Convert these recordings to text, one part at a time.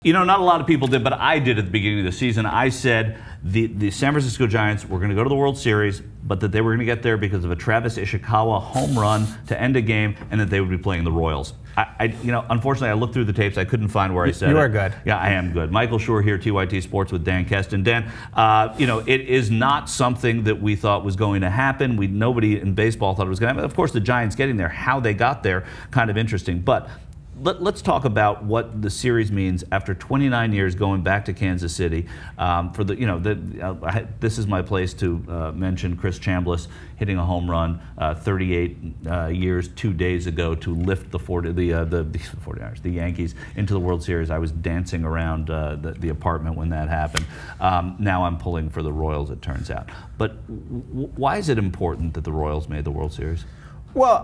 You know, not a lot of people did, but I did at the beginning of the season. I said the San Francisco Giants were going to go to the World Series, but that they were going to get there because of a Travis Ishikawa home run to end a game, and that they would be playing the Royals. You know, unfortunately, I looked through the tapes. I couldn't find where I said it. You are good. Yeah, I am good. Michael Shure here, TYTSports with Dan Keston. Dan, you know, it is not something that we thought was going to happen. Nobody in baseball thought it was going to happen. Of course, the Giants getting there, how they got there, kind of interesting. But let's talk about what the series means after 29 years going back to Kansas City. For the, you know, this is my place to mention Chris Chambliss hitting a home run 38 years 2 days ago to lift the Yankees into the World Series. I was dancing around the apartment when that happened. Now I'm pulling for the Royals, it turns out. But why is it important that the Royals made the World Series? Well,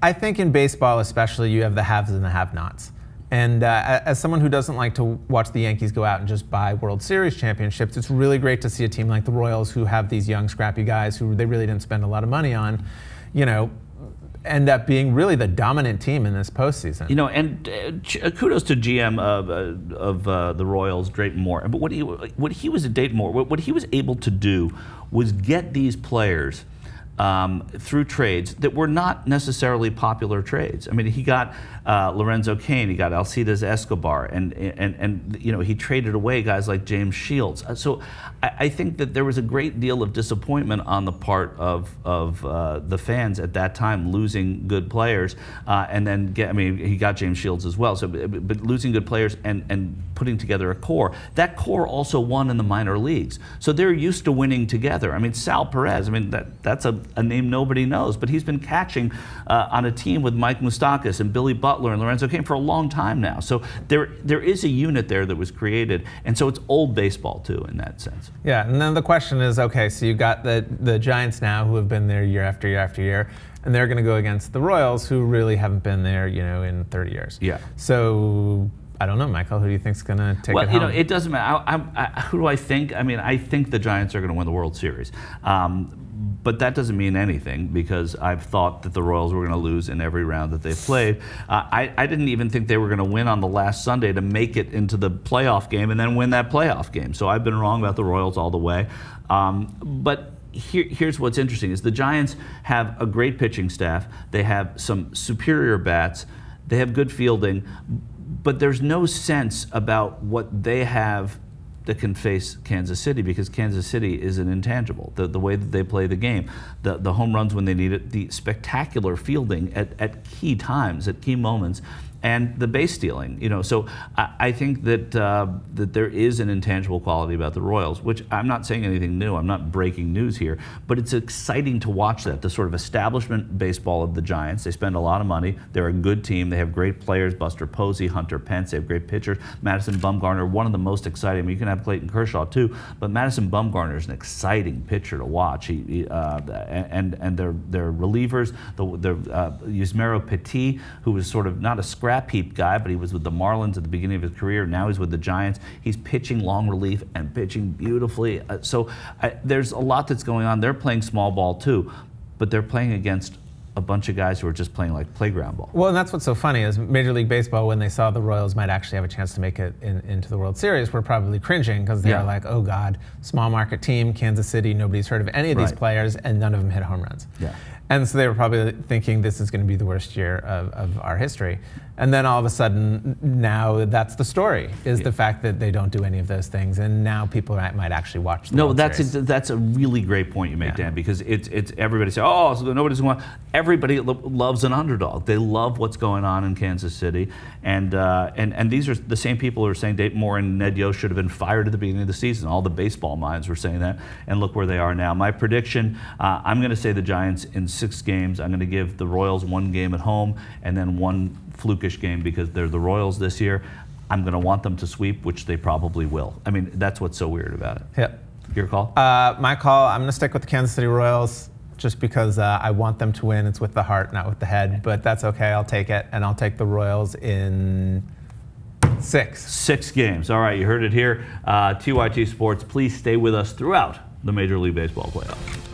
I think in baseball especially, you have the haves and the have-nots. And as someone who doesn't like to watch the Yankees go out and just buy World Series championships, it's really great to see a team like the Royals, who have these young, scrappy guys who they really didn't spend a lot of money on, you know, end up being really the dominant team in this postseason. You know, and kudos to GM of the Royals, Drayton Moore. But what he was at Drayton Moore, what he was able to do was get these players through trades that were not necessarily popular trades. I mean, he got Lorenzo Cain, he got Alcides Escobar, and you know, he traded away guys like James Shields. So I think that there was a great deal of disappointment on the part of the fans at that time, losing good players, and then I mean, he got James Shields as well. So, but losing good players and putting together a core. That core also won in the minor leagues, so they're used to winning together. I mean, Sal Perez. I mean, that's a name nobody knows, but he's been catching on a team with Mike Moustakas and Billy Butler and Lorenzo Cain for a long time now. So there is a unit there that was created, and so it's old baseball too in that sense. Yeah, and then the question is, okay, so you've got the Giants now who have been there year after year after year, and they're going to go against the Royals who really haven't been there, you know, in 30 years. Yeah. So I don't know, Michael. Who do you think's going to take it home? Well, you know, it doesn't matter. Who do I think? I mean, I think the Giants are going to win the World Series. But that doesn't mean anything, because I've thought that the Royals were going to lose in every round that they've played. I didn't even think they were going to win on the last Sunday to make it into the playoff game and then win that playoff game. So I've been wrong about the Royals all the way. But here's what's interesting is the Giants have a great pitching staff. They have some superior bats. They have good fielding. But there's no sense about what they have that can face Kansas City, because Kansas City is an intangible. The way that they play the game, the home runs when they need it, the spectacular fielding at key times, at key moments, and the base stealing. You know, so I think that that there is an intangible quality about the Royals, which I'm not saying anything new. I'm not breaking news here, but it's exciting to watch that, the sort of establishment baseball of the Giants. They spend a lot of money. They're a good team. They have great players: Buster Posey, Hunter Pence. They have great pitchers. Madison Bumgarner, one of the most exciting. I mean, you can have Clayton Kershaw too, but Madison Bumgarner is an exciting pitcher to watch. And their relievers, the Yusmeiro Petit, who was sort of not a scrap heap guy, but he was with the Marlins at the beginning of his career. Now he's with the Giants. He's pitching long relief and pitching beautifully. So there's a lot that's going on. They're playing small ball too, but they're playing against a bunch of guys who are just playing like playground ball. Well, and that's what's so funny is Major League Baseball, when they saw the Royals might actually have a chance to make it into the World Series, were probably cringing, because they were like, oh God, small market team, Kansas City, nobody's heard of any of these players, and none of them hit home runs. Yeah. And so they were probably thinking this is going to be the worst year of our history. And then all of a sudden, now that's the story, is the fact that they don't do any of those things. And now people might actually watch the World Series. That's a really great point you make, Dan, because it's everybody say, oh, so nobody's going to want. Everybody loves an underdog. They love what's going on in Kansas City. And these are the same people who are saying Drayton Moore and Ned Yost should have been fired at the beginning of the season. All the baseball minds were saying that. And look where they are now. My prediction, I'm going to say the Giants in 6 games. I'm going to give the Royals 1 game at home and then 1 flukish game, because they're the Royals this year. I'm going to want them to sweep, which they probably will. I mean, that's what's so weird about it. Yep. Your call? My call, I'm going to stick with the Kansas City Royals, just because I want them to win. It's with the heart, not with the head, but that's okay. I'll take it, and I'll take the Royals in 6. 6 games. All right, you heard it here. TYTSports, please stay with us throughout the Major League Baseball playoffs.